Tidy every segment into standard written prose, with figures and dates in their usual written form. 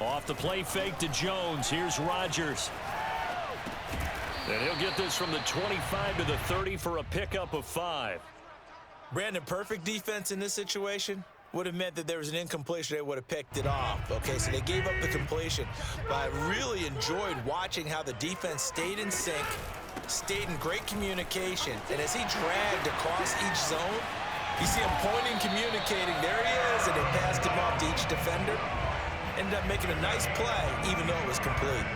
Off the play fake to Jones. Here's Rodgers. And he'll get this from the 25 to the 30 for a pickup of 5. Brandon, perfect defense in this situation would have meant that there was an incompletion. They would have picked it off. Okay, so they gave up the completion. But I really enjoyed watching how the defense stayed in sync, stayed in great communication. And as he dragged across each zone, you see him pointing, communicating. There he is, and they passed him off to each defender. Ended up making a nice play, even though it was complete.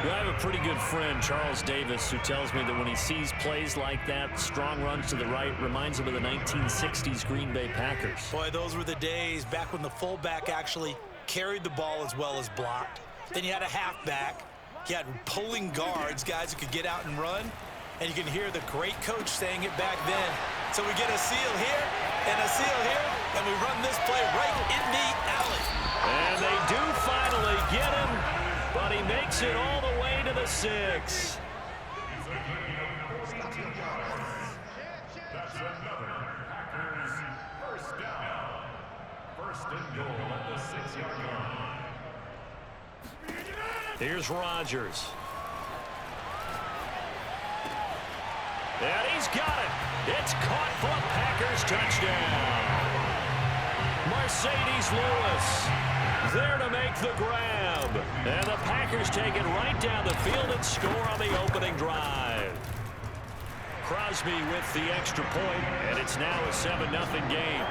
I have a pretty good friend, Charles Davis, who tells me that when he sees plays like that, strong runs to the right, reminds him of the 1960s Green Bay Packers. Boy, those were the days back when the fullback actually carried the ball as well as blocked. Then you had a halfback. You had pulling guards, guys who could get out and run. And you can hear the great coach saying it back then. So we get a seal here and a seal here, and we run this play right in the alley. And they do finally get him, but he makes it all the way to the 6. That's another Packers first down. First and goal at the 6-yard line. Here's Rodgers. And he's got it. It's caught for a Packers touchdown. Mercedes Lewis there to make the grab. And the Packers take it right down the field and score on the opening drive. Crosby with the extra point, and it's now a 7-0 game.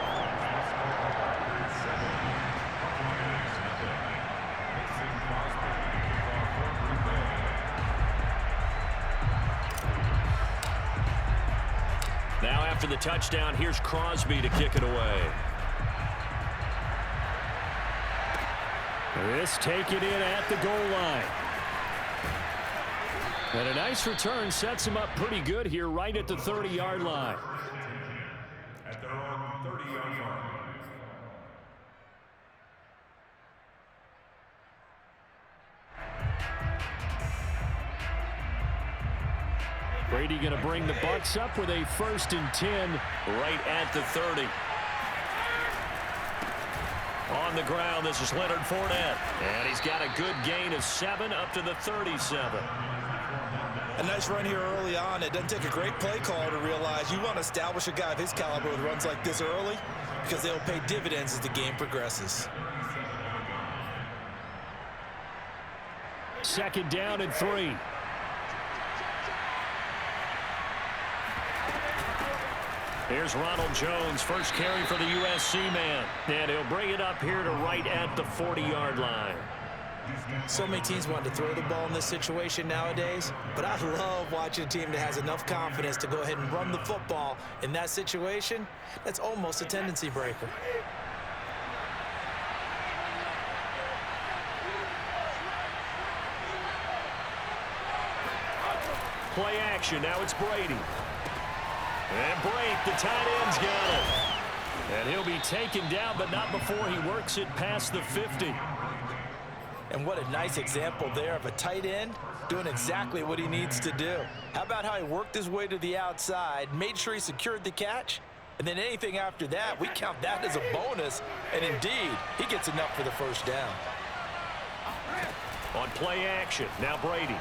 Now after the touchdown, here's Crosby to kick it away. This take it in at the goal line. And a nice return sets him up pretty good here right at the 30-yard line. At their own 30-yard line. Brady going to bring the Bucs up with a 1st and 10 right at the 30. On the ground, this is Leonard Fournette. And he's got a good gain of 7 up to the 37. A nice run here early on. It doesn't take a great play call to realize you want to establish a guy of his caliber with runs like this early because they'll pay dividends as the game progresses. 2nd down and 3. Here's Ronald Jones, first carry for the USC man. And he'll bring it up here to right at the 40-yard line. So many teams want to throw the ball in this situation nowadays, but I love watching a team that has enough confidence to go ahead and run the football in that situation. That's almost a tendency breaker. Play action, now it's Brady. And break, the tight end's got it. And he'll be taken down, but not before he works it past the 50. And what a nice example there of a tight end doing exactly what he needs to do. How about how he worked his way to the outside, made sure he secured the catch, and then anything after that, we count that as a bonus. And indeed, he gets enough for the 1st down. On play action, now Brady.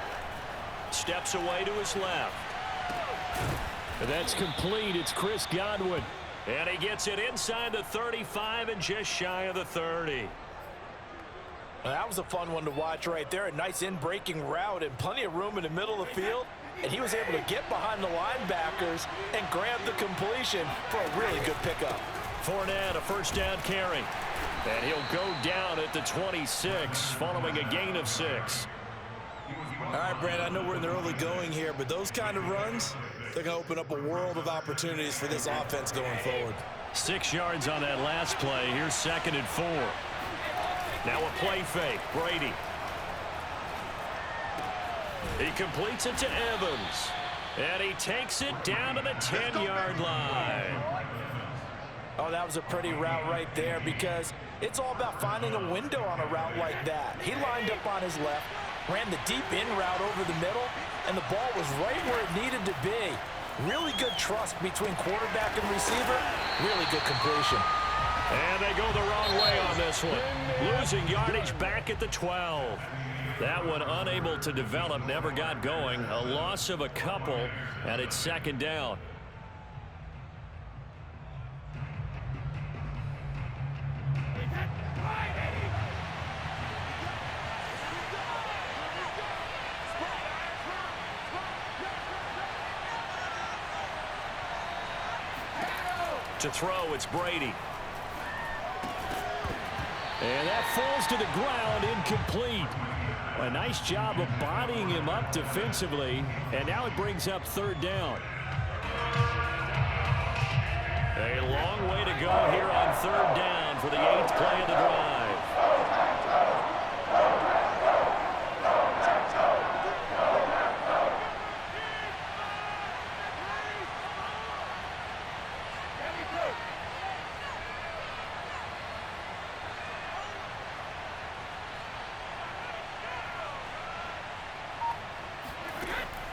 Steps away to his left. And that's complete. It's Chris Godwin. And he gets it inside the 35 and just shy of the 30. Well, that was a fun one to watch right there. A nice in-breaking route and plenty of room in the middle of the field. And he was able to get behind the linebackers and grab the completion for a really good pickup. Fournette, a 1st down carry. And he'll go down at the 26 following a gain of 6. All right, Brad, I know we're in the early going here, but those kind of runs, they're going to open up a world of opportunities for this offense going forward. 6 yards on that last play. Here's 2nd and 4. Now a play fake. Brady. He completes it to Evans. And he takes it down to the 10-yard line. Oh, that was a pretty route right there because it's all about finding a window on a route like that. He lined up on his left, ran the deep in route over the middle, and the ball was right where it needed to be. Really good trust between quarterback and receiver. Really good completion. And they go the wrong way on this one. Losing yardage back at the 12. That one unable to develop, never got going. A loss of a couple, and it's second down. To throw, it's Brady. And that falls to the ground, incomplete. A nice job of bodying him up defensively, and now it brings up third down. A long way to go here on third down for the 8th play of the drive.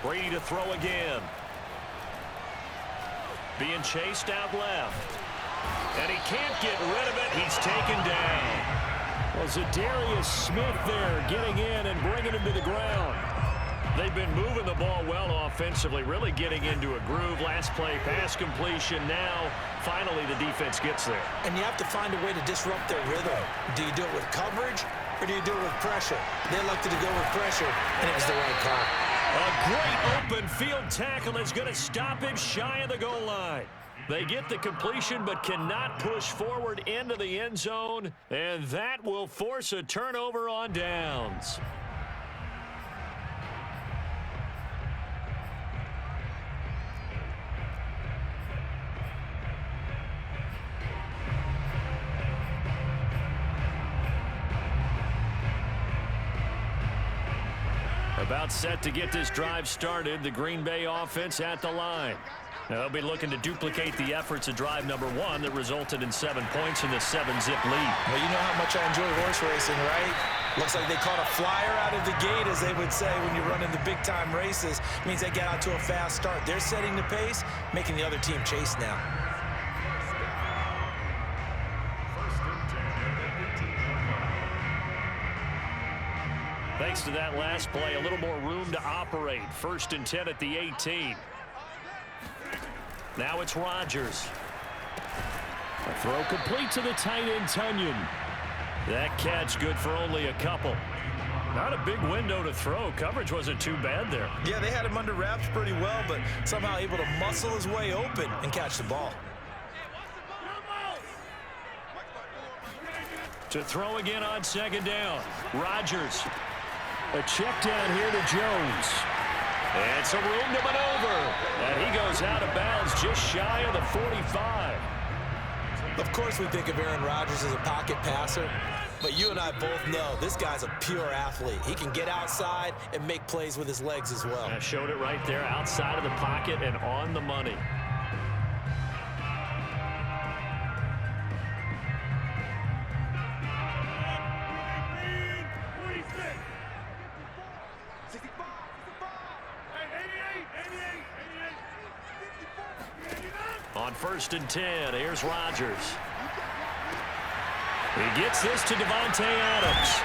Brady to throw again. Being chased out left. And he can't get rid of it. He's taken down. Well, Zadarius Smith there getting in and bringing him to the ground. They've been moving the ball well offensively, really getting into a groove. Last play, pass completion. Now, finally, the defense gets there. And you have to find a way to disrupt their rhythm. Do you do it with coverage or do you do it with pressure? They elected to go with pressure, and it was the right call. A great open field tackle that's going to stop him shy of the goal line. They get the completion but cannot push forward into the end zone, and that will force a turnover on downs. About set to get this drive started, the Green Bay offense at the line. Now they'll be looking to duplicate the efforts of drive number 1 that resulted in 7 points in the 7-zip lead. Well, you know how much I enjoy horse racing, right? Looks like they caught a flyer out of the gate, as they would say when you're running the big-time races. It means they get out to a fast start. They're setting the pace, making the other team chase now. Thanks to that last play, a little more room to operate. 1st and 10 at the 18. Now it's Rodgers. A throw complete to the tight end, Tunyon. That catch good for only a couple. Not a big window to throw. Coverage wasn't too bad there. Yeah, they had him under wraps pretty well, but somehow able to muscle his way open and catch the ball. To throw again on 2nd down. Rodgers. A check down here to Jones. And some room to maneuver. And he goes out of bounds just shy of the 45. Of course we think of Aaron Rodgers as a pocket passer, but you and I both know this guy's a pure athlete. He can get outside and make plays with his legs as well. I showed it right there, outside of the pocket and on the money. On 1st and 10, here's Rodgers. He gets this to Devontae Adams.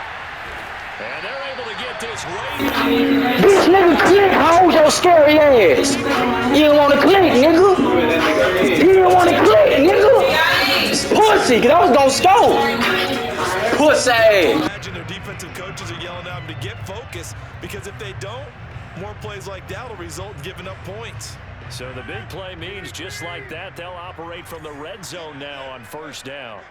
And they're able to get this way down. This nigga click, hold your scary ass. You didn't want to click, nigga. You didn't want to click, nigga. Pussy, because I was going to score. Pussy. Imagine their defensive coaches are yelling at them to get focused, because if they don't, more plays like that will result in giving up points. So the big play means just like that, they'll operate from the red zone now on 1st down.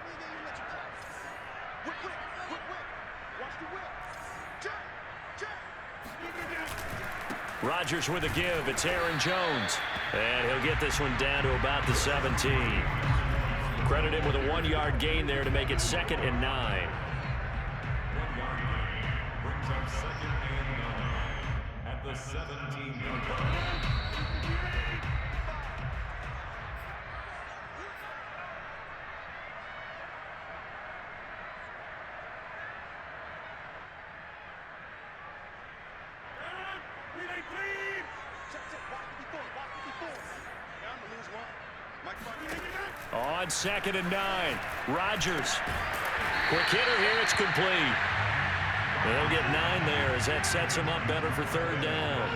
Rodgers with a give. It's Aaron Jones. And he'll get this one down to about the 17. Credit him with a 1-yard gain there to make it 2nd and 9. 1-yard gain brings up 2nd and 9 at the 17-yard line. On 2nd and 9, Rodgers. Quick hitter here, it's complete. They'll get 9 there as that sets him up better for 3rd down.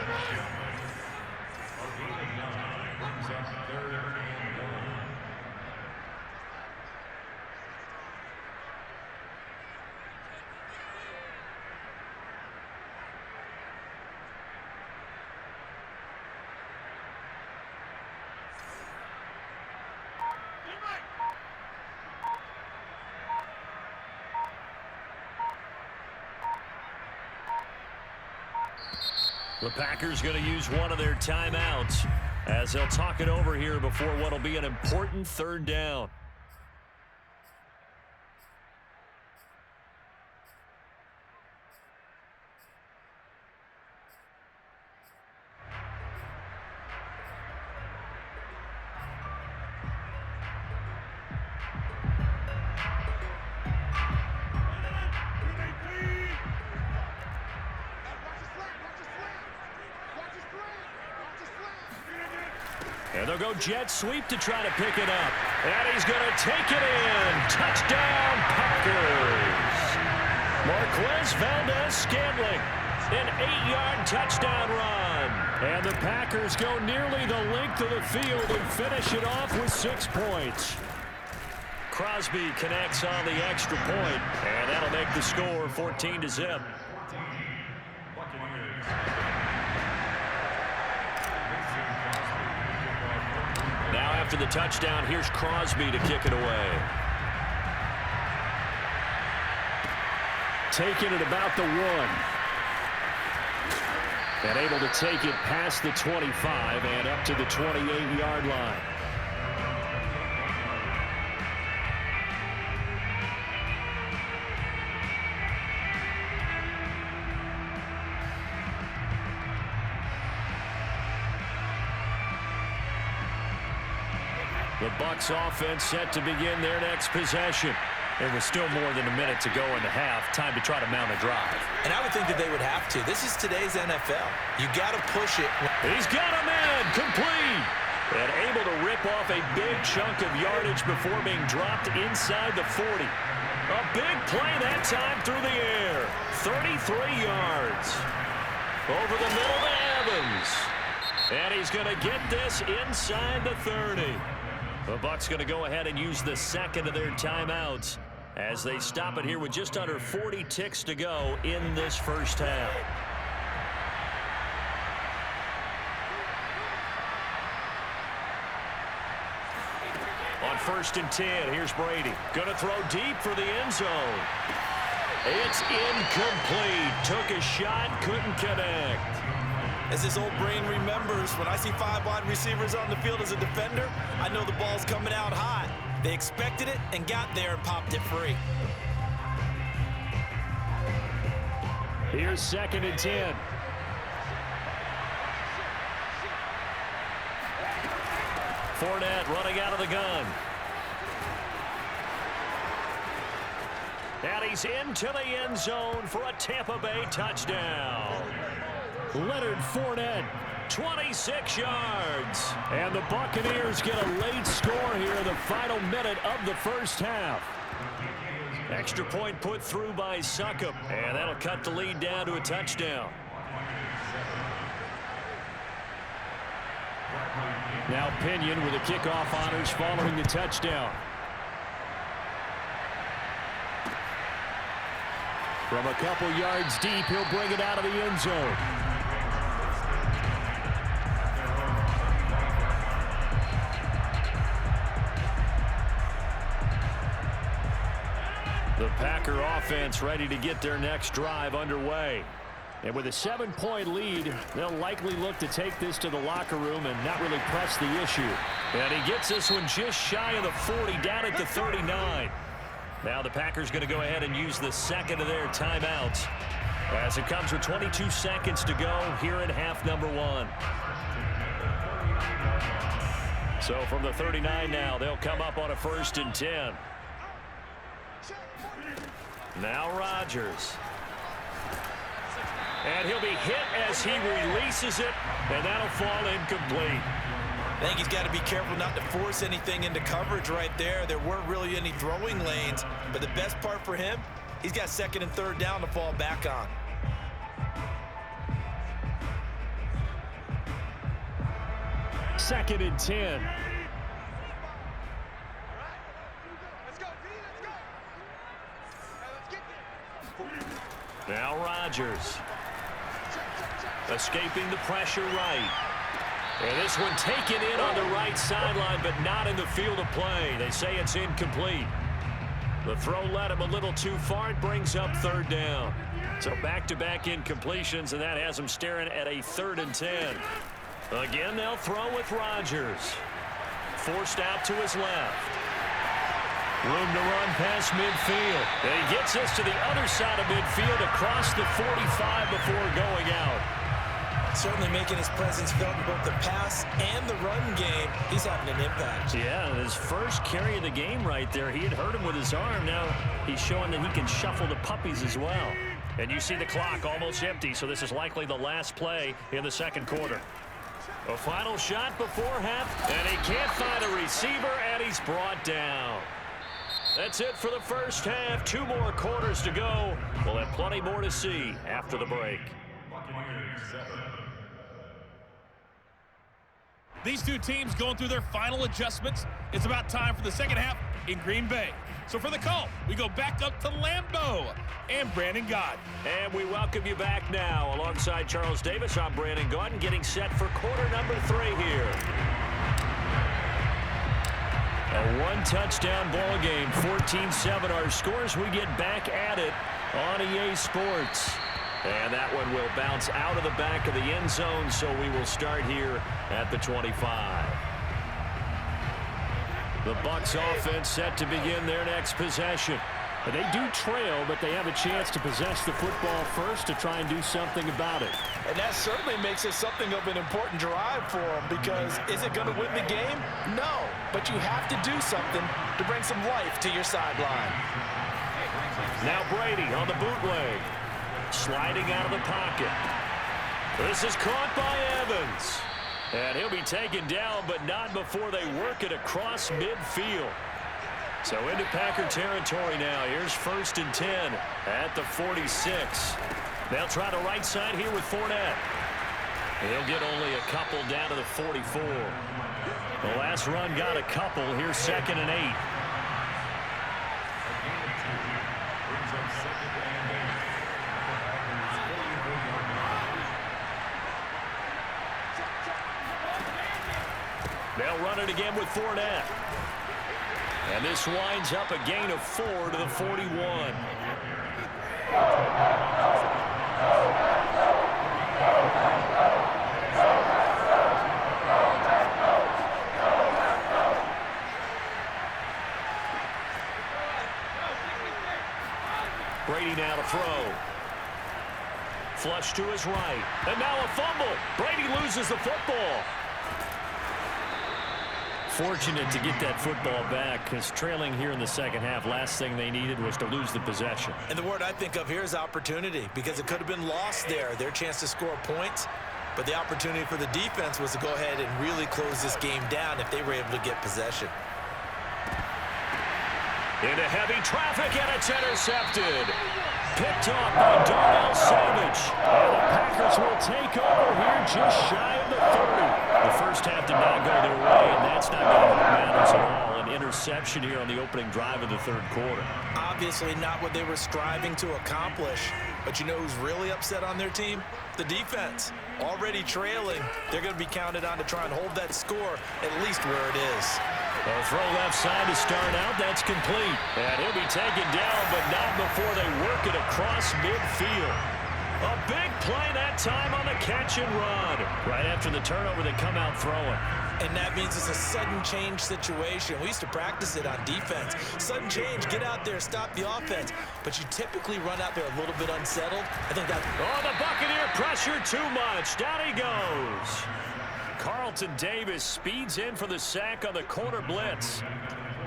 The Packers going to use one of their timeouts as they'll talk it over here before what will be an important 3rd down. And they'll go jet sweep to try to pick it up. And he's going to take it in. Touchdown, Packers. Marquez Valdez-Scantling, an 8-yard touchdown run. And the Packers go nearly the length of the field and finish it off with 6 points. Crosby connects on the extra point, and that'll make the score 14-0. Now after the touchdown, here's Crosby to kick it away. Taking it about the 1. And able to take it past the 25 and up to the 28-yard line. The Bucs offense set to begin their next possession. There was still more than a minute to go in the half. Time to try to mount a drive. And I would think that they would have to. This is today's NFL. You got to push it. He's got a man complete. And able to rip off a big chunk of yardage before being dropped inside the 40. A big play that time through the air. 33 yards. Over the middle to Evans. And he's going to get this inside the 30. The Bucs going to go ahead and use the second of their timeouts as they stop it here with just under 40 ticks to go in this first half. On 1st and 10, here's Brady. Going to throw deep for the end zone. It's incomplete. Took a shot, couldn't connect. As his old brain remembers, when I see 5 wide receivers on the field as a defender, I know the ball's coming out hot. They expected it and got there and popped it free. Here's 2nd and 10. Fournette running out of the gun. And he's into the end zone for a Tampa Bay touchdown. Leonard Fournette, 26 yards. And the Buccaneers get a late score here in the final minute of the first half. Extra point put through by Succop, and that'll cut the lead down to a touchdown. Now Pinion with the kickoff honors following the touchdown. From a couple yards deep, he'll bring it out of the end zone. The Packer offense ready to get their next drive underway. And with a 7-point lead, they'll likely look to take this to the locker room and not really press the issue. And he gets this one just shy of the 40, down at the 39. Now the Packers going to go ahead and use the second of their timeouts as it comes with 22 seconds to go here in half number 1. So from the 39 now, they'll come up on a 1st and 10. Now Rodgers. And he'll be hit as he releases it, and that'll fall incomplete. I think he's got to be careful not to force anything into coverage right there. There weren't really any throwing lanes, but the best part for him, he's got second and third down to fall back on. Second and 10. Now Rodgers. Escaping the pressure right. And this one taken in on the right sideline, but not in the field of play. They say it's incomplete. The throw led him a little too far. It brings up third down. So back-to-back incompletions, and that has him staring at a 3rd and 10. Again, they'll throw with Rodgers. Forced out to his left. Room to run past midfield. And he gets us to the other side of midfield across the 45 before going out. Certainly making his presence felt in both the pass and the run game. He's having an impact. Yeah, his first carry of the game right there. He had hurt him with his arm. Now he's showing that he can shuffle the puppies as well. And you see the clock almost empty, so this is likely the last play in the second quarter. A final shot before half, and he can't find a receiver, and he's brought down. That's it for the first half. 2 more quarters to go. We'll have plenty more to see after the break. These two teams going through their final adjustments. It's about time for the second half in Green Bay. So for the call, we go back up to Lambeau and Brandon Gaudin. And we welcome you back now. Alongside Charles Davis, I'm Brandon Gaudin, getting set for quarter number 3 here. A 1-touchdown ball game, 14-7 our scores. We get back at it on EA Sports. And that one will bounce out of the back of the end zone, so we will start here at the 25. The Bucs offense set to begin their next possession. They do trail, but they have a chance to possess the football first to try and do something about it. And that certainly makes it something of an important drive for them, because is it going to win the game? No, but you have to do something to bring some life to your sideline. Now Brady on the bootleg. Sliding out of the pocket. This is caught by Evans. And he'll be taken down, but not before they work it across midfield. So into Packer territory now. Here's 1st and 10 at the 46. They'll try the right side here with Fournette. He'll get only a couple down to the 44. The last run got a couple. Here's 2nd and 8. They'll run it again with Fournette. And this winds up a gain of 4 to the 41. Brady now to throw. Flush to his right. And now a fumble. Brady loses the football. Fortunate to get that football back, because trailing here in the second half, last thing they needed was to lose the possession. And the word I think of here is opportunity, because it could have been lost there, their chance to score points. But the opportunity for the defense was to go ahead and really close this game down if they were able to get possession. Into heavy traffic, and it's intercepted. Picked off by Darnell Savage. And the Packers will take over here just shy of the 30. The first half did not go their way, and that's not going to help matters at all. An interception here on the opening drive of the third quarter. Obviously not what they were striving to accomplish. But you know who's really upset on their team? The defense. Already trailing. They're going to be counted on to try and hold that score at least where it is. A throw left side to start out. That's complete. And he'll be taken down, but not before they work it across midfield. A big play that time on the catch and run. Right after the turnover, they come out throwing. And that means it's a sudden change situation. We used to practice it on defense. Sudden change, get out there, stop the offense. But you typically run out there a little bit unsettled. I think that... Oh, the Buccaneer pressure too much. Down he goes. Carlton Davis speeds in for the sack on the corner blitz.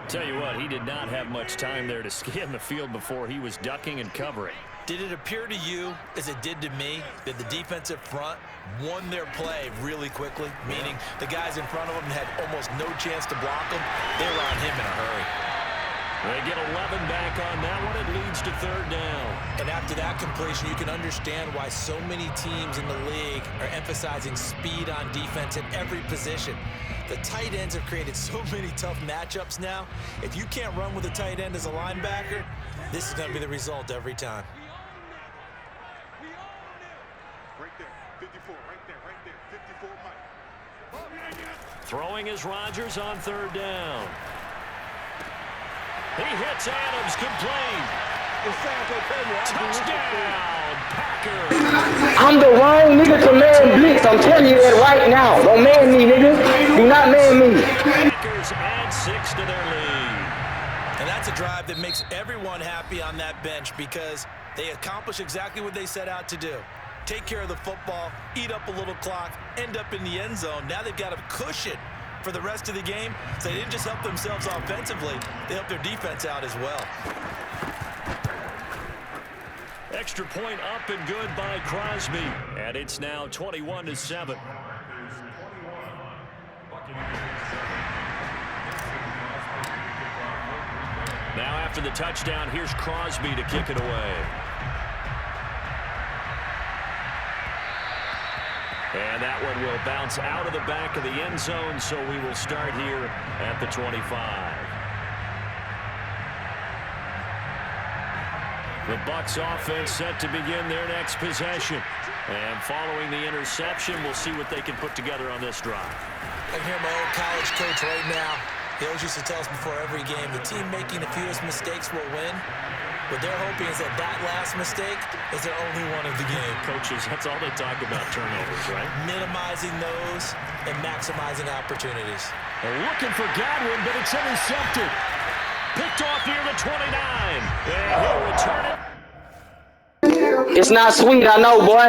Tell you what, he did not have much time there to scan the field before he was ducking and covering. Did it appear to you, as it did to me, that the defensive front won their play really quickly? Meaning the guys in front of them had almost no chance to block them. They were on him in a hurry. They get 11 back on that one. It leads to third down. And after that completion, you can understand why so many teams in the league are emphasizing speed on defense at every position. The tight ends have created so many tough matchups now. If you can't run with a tight end as a linebacker, this is going to be the result every time. Right there, 54, right there, 54, Mike. Throwing is Rodgers on third down. He hits Adams, complete. Touchdown, Packers. I'm the wrong nigga to man blitz. I'm telling you that right now. Don't man me, nigga. Do not man me. Packers add 6 to their lead. And that's a drive that makes everyone happy on that bench because they accomplish exactly what they set out to do. Take care of the football, eat up a little clock, end up in the end zone. Now they've got a cushion for the rest of the game. So they didn't just help themselves offensively, they helped their defense out as well. Extra point up and good by Crosby. And it's now 21-7. Now after the touchdown, here's Crosby to kick it away. And that one will bounce out of the back of the end zone, so we will start here at the 25. The Bucs offense set to begin their next possession. And following the interception, we'll see what they can put together on this drive. I can hear my old college coach right now. He always used to tell us before every game, the team making the fewest mistakes will win. What they're hoping is that that last mistake is their only one of the game. Coaches, that's all they talk about, turnovers, right? Minimizing those and maximizing opportunities. They're looking for Godwin, but it's intercepted. Picked off near the 29. And he'll return it. It's not sweet, I know, boy.